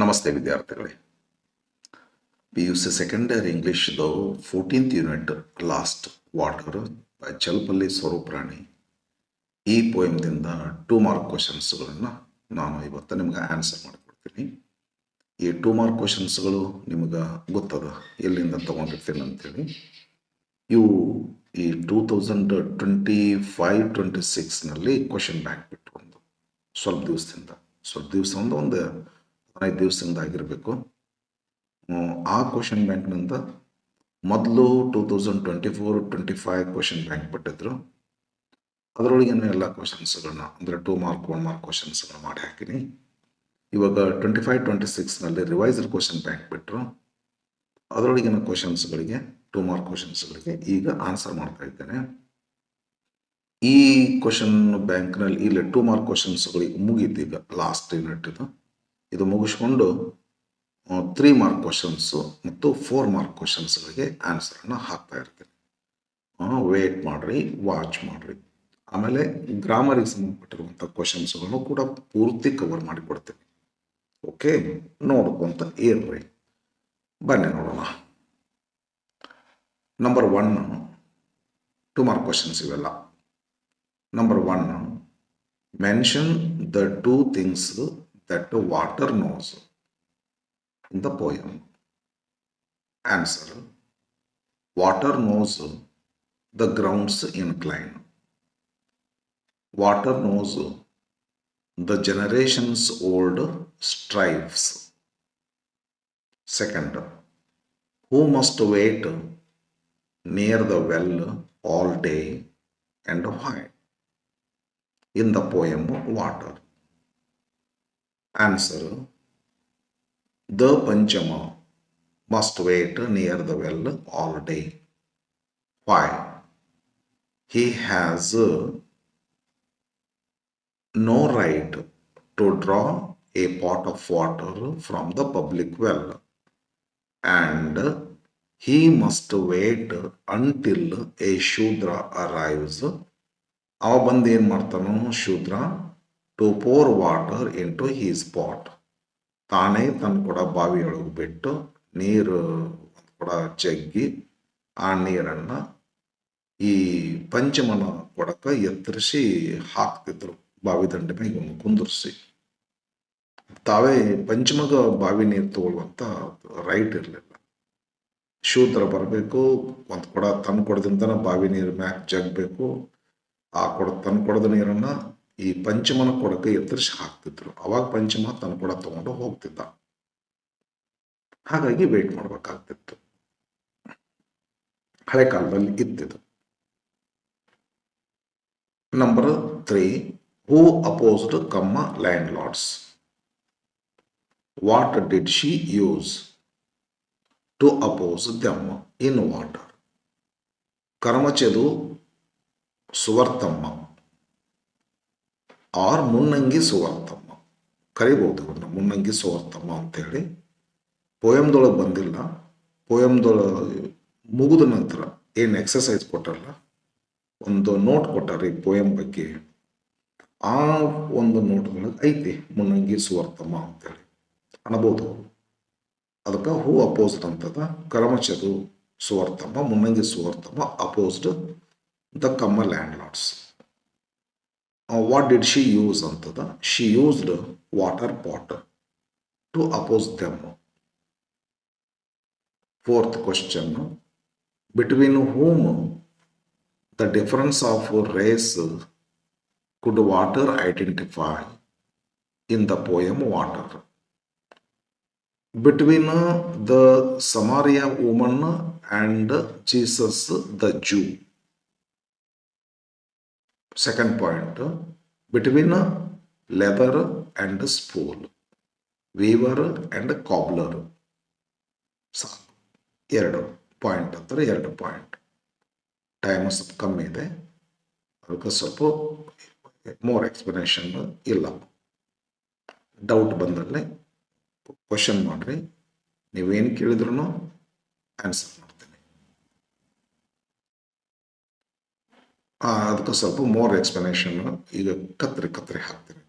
ನಮಸ್ತೆ ವಿದ್ಯಾರ್ಥಿಗಳೇ. PUC second year ಇಂಗ್ಲೀಷ್ದು 14th unit last water by Chalapalli Swarupa Rani ಈ ಪೋಯಮ್ದಿಂದ 2 ಮಾರ್ಕ್ ಕ್ವಶನ್ಸ್ಗಳನ್ನು ನಾನು ಇವತ್ತು ನಿಮ್ಗೆ ಆನ್ಸರ್ ಮಾಡಿಕೊಡ್ತೀನಿ. ಈ 2 ಮಾರ್ಕ್ ಕ್ವಶನ್ಸ್ಗಳು ನಿಮ್ಗೆ ಗೊತ್ತದ ಎಲ್ಲಿಂದ ತೊಗೊಂಡಿರ್ತೀನಿ ಅಂತೇಳಿ. ಇವು ಈ 2025-26ನಲ್ಲಿ ಕ್ವಶನ್ ಬ್ಯಾಂಕ್ ಬಿಟ್ಟು ಸ್ವಲ್ಪ ದಿವಸದಿಂದ ಒಂದು 5 ದಿವಸದಿಂದ ಆಗಿರಬೇಕು. ಆ ಕ್ವಶನ್ ಬ್ಯಾಂಕ್ನಿಂದ ಮೊದಲು 2024-25 ಕ್ವಶನ್ ಬ್ಯಾಂಕ್ ಬಿಟ್ಟಿದ್ರು. ಅದರೊಳಗಿನ ಎಲ್ಲ ಕ್ವಶನ್ಸ್ಗಳನ್ನ ಅಂದರೆ 2 ಮಾರ್ಕ್ 1 ಮಾರ್ಕ್ ಕ್ವಶನ್ಸ್ಗಳನ್ನ ಮಾಡಿ ಹಾಕಿನಿ. ಇವಾಗ 25-26ನಲ್ಲಿ ರಿವೈಸ್ಡ್ ಕ್ವಶನ್ ಬ್ಯಾಂಕ್ ಬಿಟ್ಟರು. ಅದರೊಳಗಿನ ಕ್ವಶನ್ಸ್ಗಳಿಗೆ 2 ಮಾರ್ಕ್ ಕ್ವಶನ್ಸ್ಗಳಿಗೆ ಈಗ ಆನ್ಸರ್ ಮಾಡ್ತಾ ಇದ್ದೇನೆ. ಈ ಕ್ವಶನ್ ಬ್ಯಾಂಕ್ನಲ್ಲಿ ಇಲ್ಲಿ 2 ಮಾರ್ಕ್ ಕ್ವಶನ್ಸ್ಗಳಿಗೆ ಮುಗೀತೀಗ ಲಾಸ್ಟ್ ಯೂನಿಟ್ ಇದು ಮುಗಿಸ್ಕೊಂಡು 3 ಮಾರ್ಕ್ ಕ್ವಶನ್ಸು ಮತ್ತು 4 ಮಾರ್ಕ್ ಕ್ವಶನ್ಸ್ಗಳಿಗೆ ಆನ್ಸರನ್ನು ಹಾಕ್ತಾ ಇರ್ತೀನಿ. ವೇಟ್ ಮಾಡಿರಿ, ವಾಚ್ ಮಾಡಿರಿ. ಆಮೇಲೆ ಗ್ರಾಮರಿಗೆ ಸಂಬಂಧಪಟ್ಟಿರುವಂಥ ಕ್ವಶನ್ಸ್ಗಳನ್ನು ಕೂಡ ಪೂರ್ತಿ ಕವರ್ ಮಾಡಿಕೊಡ್ತೀನಿ. ಓಕೆ, ನೋಡ್ಕೊಂತ ಇರ್ರಿ. ಬನ್ನಿ ನೋಡೋಣ. ನಂಬರ್ 1 2 ಮಾರ್ಕ್ ಕ್ವಶನ್ಸ್ ಇವೆಲ್ಲ. Number 1, mention the 2 things that water knows in the poem. Answer: water knows the ground's incline. Water knows the generations old strifes. Second, who must wait near the well all day and why? In the poem Water. Answer: the Panchama must wait near the well all day. Why? He has no right to draw a pot of water from the public well, and he must wait until a Shudra arrives. ಅವ ಬಂದು ಏನು ಮಾಡ್ತಾನೋ ಶೂದ್ರ, to pour water into his pot. ತಾನೇ ತನ್ನ ಕೊಡ ಬಾವಿಯೊಳಗೆ ಬಿಟ್ಟು ನೀರು ಕೊಡ ಜಗ್ಗಿ ಆ ನೀರನ್ನು ಈ ಪಂಚಮನ ಕೊಡಕ್ಕೆ ಎತ್ತರಿಸಿ ಹಾಕ್ತಿದ್ರು. ಬಾವಿ ದಂಡೆ ಮೇಲೆ ಕುಂದಿರಿಸಿ ತಾವೇ ಪಂಚಮಗ ಬಾವಿ ನೀರು ತಗೊಳ್ಳುವಂಥ ರೈಟ್ ಇರಲಿಲ್ಲ. ಶೂದ್ರ ಬರಬೇಕು, ಒಂದು ಕೊಡ ತನ್ನ ಕೊಡದಿಂದನ ಬಾವಿ ನೀರು ಮ್ಯಾಕ್ ಜಗ್ಬೇಕು. ಆ ತನ್ನ ಕೊಡದ ನೀರನ್ನು ಈ ಪಂಚಮನ ಕೊಡಕ್ಕೆ ಎತ್ತರಿಸಿ ಹಾಕ್ತಿದ್ರು. ಅವಾಗ ಪಂಚಮ ತನ್ನ ಕೊಡ ತಗೊಂಡು ಹೋಗ್ತಿದ್ದ. ಹಾಗಾಗಿ ವೇಟ್ ಮಾಡ್ಬೇಕಾಗ್ತಿತ್ತು. ಹಳೆ ಕಾಲದಲ್ಲಿ ಇತ್ತಿದ್ದು. Number 3, who opposed Kamma landlords. What did she use to oppose them in water? ಕರ್ಮಚದು ಸುವರ್ತಮ್ಮ ಆರ್ ಮುನ್ನಂಗಿ ಸುವರ್ತಮ್ಮ ಕರಿಬಹುದು. ಅವ್ರನ್ನ ಮುನ್ನಂಗಿ ಸುವರ್ತಮ್ಮ ಅಂತೇಳಿ. ಪೋಯಮ್ದೊಳಗೆ ಬಂದಿಲ್ಲ. ಪೋಯಮ್ದೊಳಗೆ ಮುಗಿದ ನಂತರ ಏನು ಎಕ್ಸಸೈಸ್ ಕೊಟ್ಟಾರಲ್ಲ, ಒಂದು ನೋಟ್ ಕೊಟ್ಟಾರೆ ಈ ಪೋಯಮ್ ಬಗ್ಗೆ. ಆ ಒಂದು ನೋಟ್ದೊಳಗೆ ಐತಿ ಮುನ್ನಂಗಿ ಸುವರ್ತಮ್ಮ ಅಂತೇಳಿ ಅನ್ಬೋದು. ಅದಕ್ಕೆ ಹೂ ಅಪೋಸ್ಡ್ ಅಂತದ. ಕರ್ಮಚದು Suvartamma, Munnangi Suvartamma opposed the Kamma landlords. What did she use ಅಂತದ? She used water pot to oppose them. 4th question, between whom the difference of race could water identify in the poem Water? Between the Samaria woman and Jesus the Jew. Second point, between leather and spool, weaver and cobbler. 2 point ಅಂದರೆ 2 point. Time ಸ್ವಲ್ಪ ಕಮ್ಮಿ ಇದೆ, ಅದಕ್ಕೆ ಸ್ವಲ್ಪ more explanation ಇಲ್ಲ. Doubt ಬಂದಲ್ಲಿ question ಮಾಡಿರಿ. ನೀವೇನು ಕೇಳಿದ್ರು ಆನ್ಸರ್ ಮಾಡ್ತೀನಿ. ಅದಕ್ಕೆ ಸ್ವಲ್ಪ ಮೋರ್ ಎಕ್ಸ್ಪ್ಲನೇಷನ್ ಈಗ ಕತ್ರಿ ಹಾಕ್ತೀನಿ.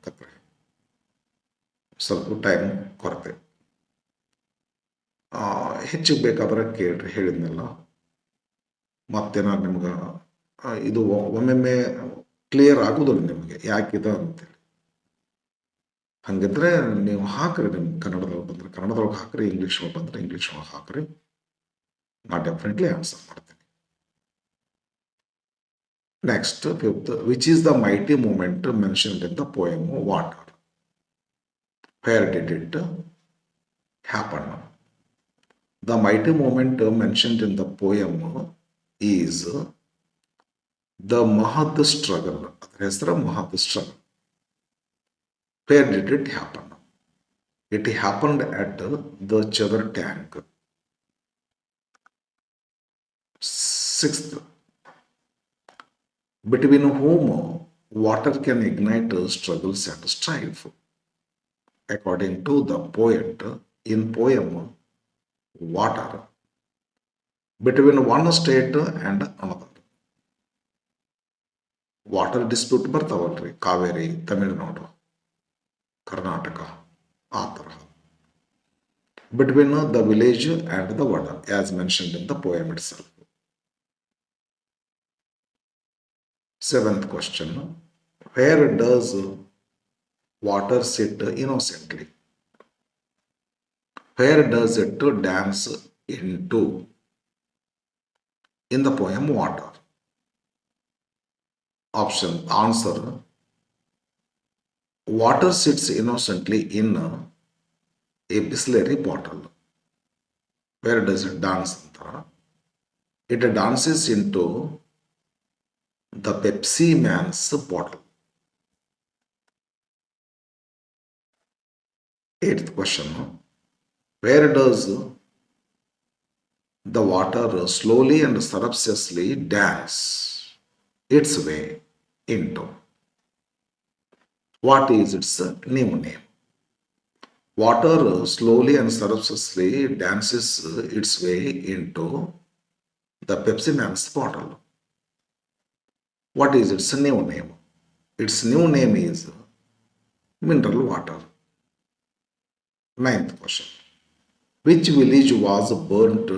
ಸ್ವಲ್ಪ ಟೈಮ್ ಕೊರತೆ. ಹೆಚ್ಚಿಗೆ ಬೇಕಾದ್ರೆ ಕೇಳ್ರಿ, ಹೇಳಿದ್ನಲ್ಲ. ಮತ್ತೇನಾದ್ರು ನಿಮ್ಗೆ ಇದು ಒಮ್ಮೊಮ್ಮೆ ಕ್ಲಿಯರ್ ಆಗೋದಿಲ್ಲ ನಿಮಗೆ ಯಾಕಿದೆ ಅಂತೇಳಿ. ಹಂಗಿದ್ರೆ ನೀವು ಹಾಕ್ರಿ, ನಿಮ್ಮ ಕನ್ನಡದೊಳಗೆ ಬಂದರೆ ಕನ್ನಡದೊಳಗೆ ಹಾಕ್ರಿ, ಇಂಗ್ಲೀಷ್ ಒಳಗೆ ಬಂದರೆ ಇಂಗ್ಲೀಷ್ ಒಳಗೆ ಹಾಕ್ರಿ. ನಾ ಡೆಫಿನೆಟ್ಲಿ ಆನ್ಸರ್ ಮಾಡ್ತೀನಿ. Next, fifth, which is the mighty movement mentioned in the poem Water? Where did it happen? The mighty movement mentioned in the poem is the Mahad struggle. ಅದರ ಹೆಸರು Mahad struggle. Where did it happen? It happened at the Chadar tank. Sixth, between whom water can ignite struggles and strife. According to the poet, in poem Water, between one state and another. Water dispute ಬರ್ತಾವಲ್ರಿ, ಕಾವೇರಿ, ತಮಿಳುನಾಡು, ಕರ್ನಾಟಕ, ಆ ಥರ. Between the village and the water, as mentioned in the poem itself. Seventh question, where does water sit innocently? Where does it dance into? In the poem Water. Option, answer, water sits innocently in a Bisleri bottle. Where does it dance? It dances into the Pepsi man's bottle. Eighth question, where does the water slowly and surreptitiously dance its way into? What is its new name? Water slowly and surreptitiously dances its way into the Pepsi man's bottle. What is its new name? Its new name is mineral water. Ninth question, which village was burnt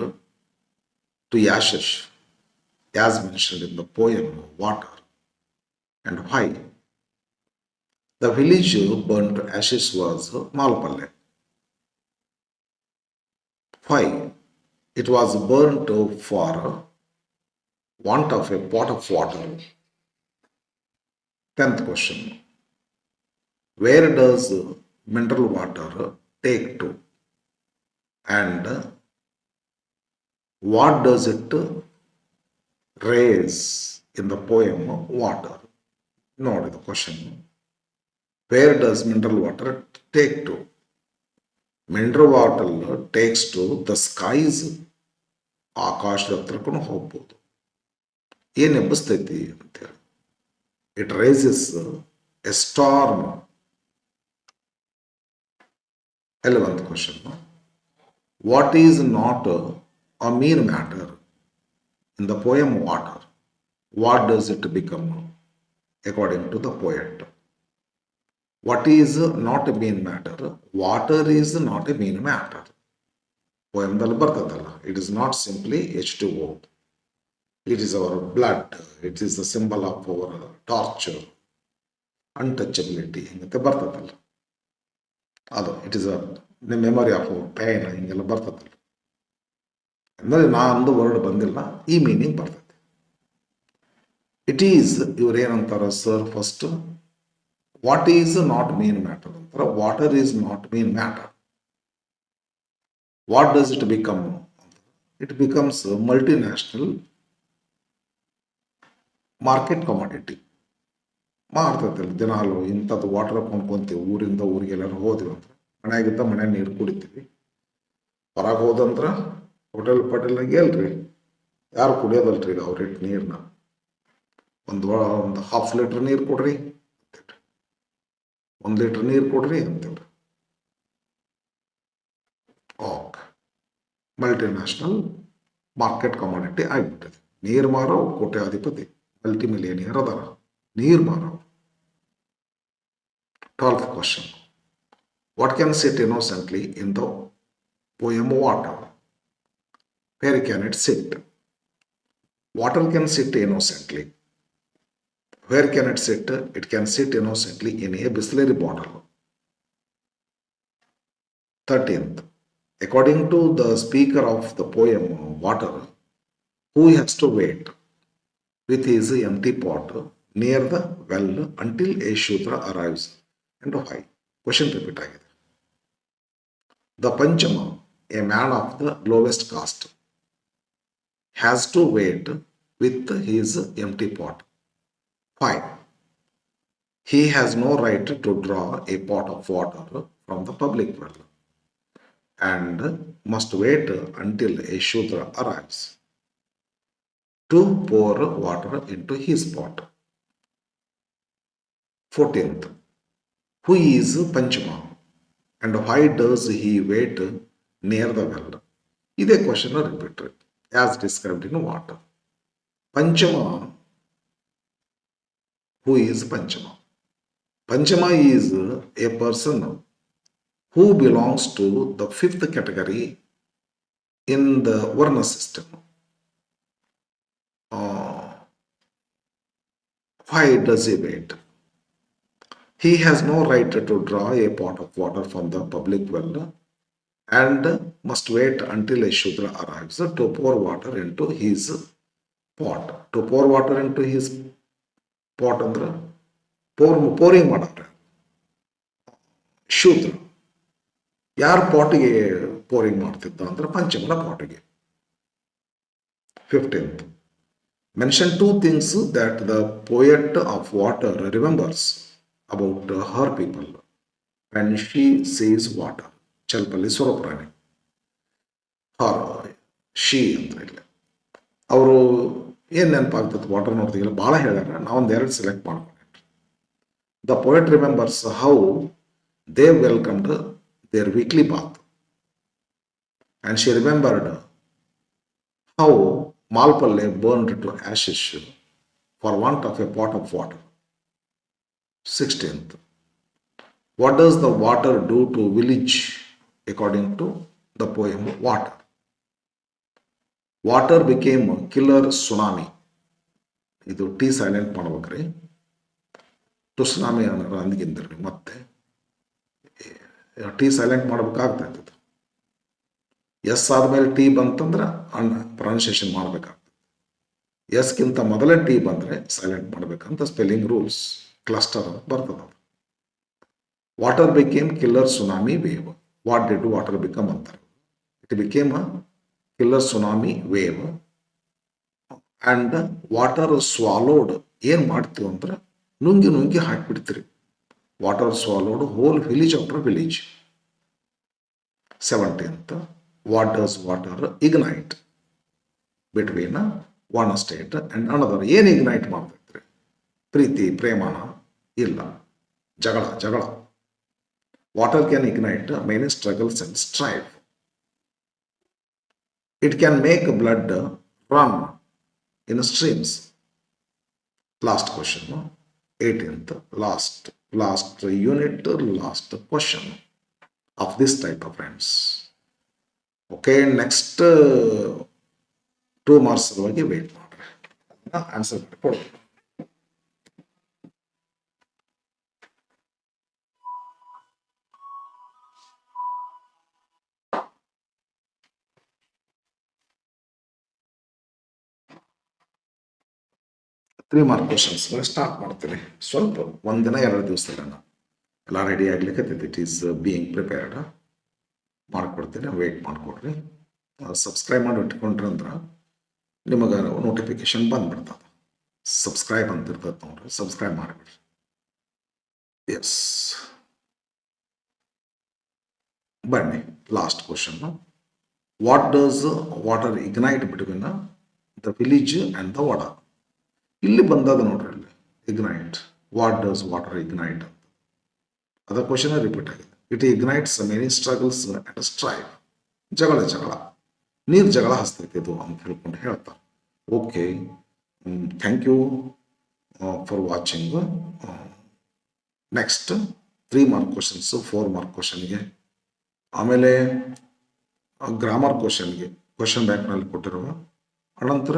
to ashes as mentioned in the poem Water, and why? The village burnt to ashes was Malpalle. Why? It was burnt for want of a pot of water. 10th question, where does mineral water take to, and what does it raise in the poem Water? Note the question, where does mineral water take to? Mineral water takes to the skies. ಆಕಾಶದ ಹತ್ರಕ್ಕೂ ಹೋಗ್ಬೋದು. ಏನು ಎಬ್ಬಿಸ್ತೈತಿ ಅಂತೇಳಿ, it rises a storm. 11th question, what is not a mean matter? In the poem Water, what does it become according to the poet? What is not a mean matter? Water is not a mean matter. Poemದಲ್ಲಿ ಬರ್ತದಲ್ಲ, it is not simply H2O. It is our blood. It is the symbol of our torture, untouchability. ಹಿಂಗಂತೆ ಬರ್ತದಲ್ಲ ಅದು, it is a memory of our pain, ಹಿಂಗೆಲ್ಲ ಬರ್ತದಲ್ಲ. ಅಂದರೆ ನಾ ಅಂದು word ಬಂದಿಲ್ಲ, ಈ ಮೀನಿಂಗ್ ಬರ್ತದೆ. ಇಟ್ ಈಸ್, ಇವ್ರು ಏನಂತಾರ sir, first what is not mean matter ಅಂತಾರ. Water is not mean matter. What does it become? It becomes multinational market commodity. ಮಾರ್ತೈತಿಲ್ಲ ದಿನಾಲು ಇಂಥದ್ದು ವಾಟರ್ ಕೊಂಡ್ಕೊಂತೀವಿ. ಊರಿಂದ ಊರಿಗೆ ಎಲ್ಲರೂ ಹೋದ್ವಿ ಅಂದ್ರೆ ಮನೆಯಾಗಿದ್ದ ಮನೆ ನೀರು ಕುಡಿತೀವಿ. ಹೊರಗೆ ಹೋದಂದ್ರೆ ಹೋಟೆಲ್ ಪಟೇಲ್ನಾಗ ಎಲ್ರಿ ಯಾರು ಕುಡಿಯೋದಲ್ರಿ ಈಗ ಅವ್ರ ಇಟ್ಟು ನೀರನ್ನ. ಒಂದು ಹಾಫ್ ಲೀಟ್ರ್ ನೀರು ಕೊಡ್ರಿ ಅಂತೇಳ್ರಿ, 1 ಲೀಟ್ರ್ ನೀರು ಕೊಡ್ರಿ ಅಂತೇಳ್ರಿ. ಓಕೆ, ಮಲ್ಟಿನ್ಯಾಷನಲ್ ಮಾರ್ಕೆಟ್ ಕಮಾಡಿಟಿ ಆಗಿಬಿಟ್ಟಿದೆ. ನೀರು ಮಾರೋ ಕೋಟ್ಯಾಧಿಪತಿ, ಮಲ್ಟಿ ಮಿಲಿಯನಿಯರ್ ಅದಾರ ನೀರು ಮಾರೋ. 12th question, what can sit innocently in the poem water. Where can it sit? Water can sit innocently. Where can it sit? It can sit innocently in a Bisleri bottle. 13th, according to the speaker of the poem Water, who has to wait with his empty pot near the well until a Shudra arrives. And why? Question repeat ಆಗಿದೆ. The Panchama, a man of the lowest caste, has to wait with his empty pot. Why? He has no right to draw a pot of water from the public well and must wait until a Shudra arrives to pour water into his pot. 14th, who is Panchama and why does he wait near the well? Iದೇ question repeated as described in water. Panchama, who is Panchama? Panchama is a person who belongs to the fifth category in the Varna system. Why does he wait? He has no right to draw a pot of water from the public well and must wait until a Shudra arrives to pour water into his pot. To pour water into his pot ಅಂದ್ರೆ pouring ಮಾಡೋರೆ ಶೂದ್ರ. ಯಾರ ಪಾಟಿಗೆ pouring ಮಾಡ್ತಿದ್ದ ಅಂದ್ರೆ ಪಂಚಮನ ಪಾಟಿಗೆ. 15th, mention two things that the poet of water remembers about her people when she sees water. Chalapalli Swarupa Rani her she ಅಂತ ಇಲ್ಲ. ಅವರು ಏನು ನೆನಪಾಗ್ತದೆ ವಾಟರ್ ನೋಡ್ತೀಗಿಲ್ಲ, ಭಾಳ ಹೇಳ್ಯಾರ, ನಾವೊಂದು ಎರಡು ಸೆಲೆಕ್ಟ್ ಮಾಡ್ಕೊಂಡೆ. The poet remembers how they welcomed their weekly bath and she remembered how Malpalle burned to ashes for want of a pot of water. 16th, what does the water do to village according to the poem Water? Water became a killer tsunami. ಇದು T silent ಮಾಡ್ಬೇಕ್ರಿ. To tsunami ಅನ್ನೋರು ಅಂದಿಗಿಂದ್ರಿ ಮತ್ತೆ T silent ಮಾಡ್ಬೇಕಾಗ್ತೈತೆ. S ಆದ್ಮೇಲೆ T ಬಂತಂದ್ರೆ pronunciation ಮಾಡ್ಬೇಕಾಗ್ತದೆ. ಎಸ್ಗಿಂತ ಮೊದಲೇ T ಬಂದರೆ silent ಮಾಡ್ಬೇಕಂತ ಸ್ಪೆಲ್ಲಿಂಗ್ ರೂಲ್ಸ್ ಕ್ಲಸ್ಟರ್ ಅಂತ ಬರ್ತದೆ. ಅದು water became killer tsunami wave. What did water become ಅಂತಾರೆ. It became a killer tsunami wave and water swallowed. ಏನು ಮಾಡ್ತೀವಿ ಅಂದ್ರೆ ನುಂಗಿ ನುಂಗಿ ಹಾಕಿಬಿಡ್ತೀರಿ. Water swallowed whole village after village. 17th, what does water ignite between one state and another? ಏನು ignite ಮಾಡ್ತೈತ್ರಿ? ಪ್ರೀತಿ, ಪ್ರೇಮನ? ಇಲ್ಲ, ಜಗಳ. Water can ignite many struggles and strive. It can make blood run in streams. Last question, 18th, last unit, last question of this type of friends. Okay, next 2 marks ಸಲುವಾಗಿ wait ಮಾಡ್ರಿ, answer ಕೊಡಿ. Three mark questions start ಮಾಡ್ತೀನಿ. ಸ್ವಲ್ಪ ಒಂದಿನ 2 ದಿವಸದಲ್ಲಿ ನಾನು ಎಲ್ಲ ready ಆಗ್ಲಿಕ್ಕೆ ಇಟ್ ಈಸ್ ಬೀಯಿಂಗ್ ಪ್ರಿಪೇರ್ಡ್. ಮಾಡ್ಕೊಡ್ತೀನಿ, ವೆಯ್ಟ್ ಮಾಡಿಕೊಡ್ರಿ. ಸಬ್ಸ್ಕ್ರೈಬ್ ಮಾಡಿ ಇಟ್ಕೊಂಡ್ರಿ ಅಂದ್ರೆ ನಿಮಗೆ ನೋಟಿಫಿಕೇಶನ್ ಬಂದ್ಬಿಡ್ತದೆ. ಸಬ್ಸ್ಕ್ರೈಬ್ ಅಂತ ಇರ್ತದೆ ನೋಡ್ರಿ, ಸಬ್ಸ್ಕ್ರೈಬ್ ಮಾಡಿಬಿಡ್ರಿ. ಎಸ್, ಬನ್ನಿ last question. What does water ignite between the village and the ವಡ? ಇಲ್ಲಿ ಬಂದದ ನೋಡ್ರಿ, ಇಲ್ಲಿ ignite. What does water ignite ಅಂತ ಅದ ಕ್ವಶನ್ ರಿಪೀಟ್ ಆಗಿದೆ. It ignites many struggles and strife. ಜಗಳ ನೀರು ಜಗಳ ಹಸ್ತೈತೆ ಇದು ಅಂತ ಹೇಳ್ಕೊಂಡು ಹೇಳ್ತಾರೆ. Okay, thank you for watching. Next 3 mark questions 4 mark ಕ್ವಶನ್ಗೆ. ಆಮೇಲೆ ಗ್ರಾಮರ್ ಕ್ವಶನ್ ಬ್ಯಾಂಕ್ನಲ್ಲಿ ಕೊಟ್ಟಿರುವ, ಅನಂತರ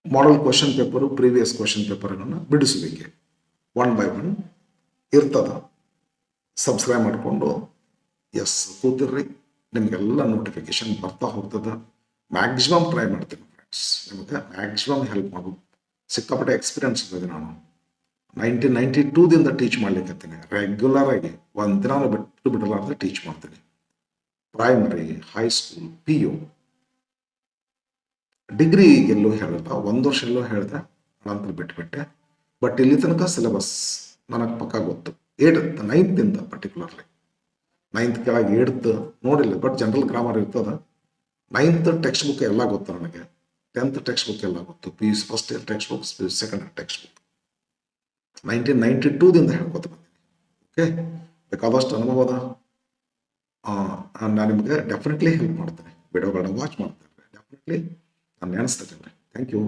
model question paper, previous question ಪೇಪರ್ಗಳನ್ನು ಬಿಡಿಸುವಿಕೆ 1 by 1 ಇರ್ತದ. ಸಬ್ಸ್ಕ್ರೈಬ್ ಮಾಡಿಕೊಂಡು ಎಸ್ ಕೂತಿರ್ರಿ, ನಿಮಗೆಲ್ಲ ನೋಟಿಫಿಕೇಶನ್ ಬರ್ತಾ ಹೋಗ್ತದೆ. ಮ್ಯಾಕ್ಸಿಮಮ್ ಟ್ರೈ ಮಾಡ್ತೀನಿ ಫ್ರೆಂಡ್ಸ್, ನಿಮಗೆ ಮ್ಯಾಕ್ಸಿಮಮ್ ಹೆಲ್ಪ್ ಮಾಡೋದು. ಸಿಕ್ಕಾಪಟ್ಟೆ ಎಕ್ಸ್ಪೀರಿಯನ್ಸ್ ಇದೆ. ನಾನು 1992ದಿಂದ ಟೀಚ್ ಮಾಡ್ಲಿಕ್ಕೆ ರೆಗ್ಯುಲರ್ ಆಗಿ ಒಂದಿನ ಬಿಟ್ಟು ಬಿಡಲಾರ್ದೆ ಟೀಚ್ ಮಾಡ್ತೀನಿ. ಪ್ರೈಮರಿ, ಹೈಸ್ಕೂಲ್, PU, ಡಿಗ್ರಿ ಎಲ್ಲೂ ಹೇಳಿಲ್ಲ, 1 ವರ್ಷ ಎಲ್ಲೋ ಹೇಳಿದೆ, ನಂತರ ಬಿಟ್ಟುಬಿಟ್ಟೆ. ಬಟ್ ಇಲ್ಲಿ ತನಕ ಸಿಲೆಬಸ್ ನನಗೆ ಪಕ್ಕ ಗೊತ್ತು. 9th ಪರ್ಟಿಕ್ಯುಲರ್ಲಿ 9th ಕೆಳಗೆ 8th ನೋಡಿಲ್ಲ, ಬಟ್ ಜನರಲ್ ಗ್ರಾಮರ್ ಇರ್ತದೆ. 9th ಟೆಕ್ಸ್ಟ್ ಬುಕ್ ಎಲ್ಲ ಗೊತ್ತು ನನಗೆ, 10th ಟೆಕ್ಸ್ಟ್ ಬುಕ್ ಎಲ್ಲ ಗೊತ್ತು, PUC first year text book, PUC second year text book 1992ದಿಂದ ಹೇಳ್ಕೊತ ಬಂದಿದ್ದೀನಿ. ಓಕೆ, ಬೇಕಾದಷ್ಟು ಅನುಭವದ. ನಾನು ನಿಮಗೆ ಡೆಫಿನೆಟ್ಲಿ ಹೆಲ್ಪ್ ಮಾಡ್ತೇನೆ. ವಿಡಿಯೋಗಳನ್ನ ವಾಚ್ ಮಾಡ್ತೇನೆ, ಡೆಫಿನೆಟ್ಲಿ ನಾನು ನೆನೆಸ್ತೇನೆ. Thank you.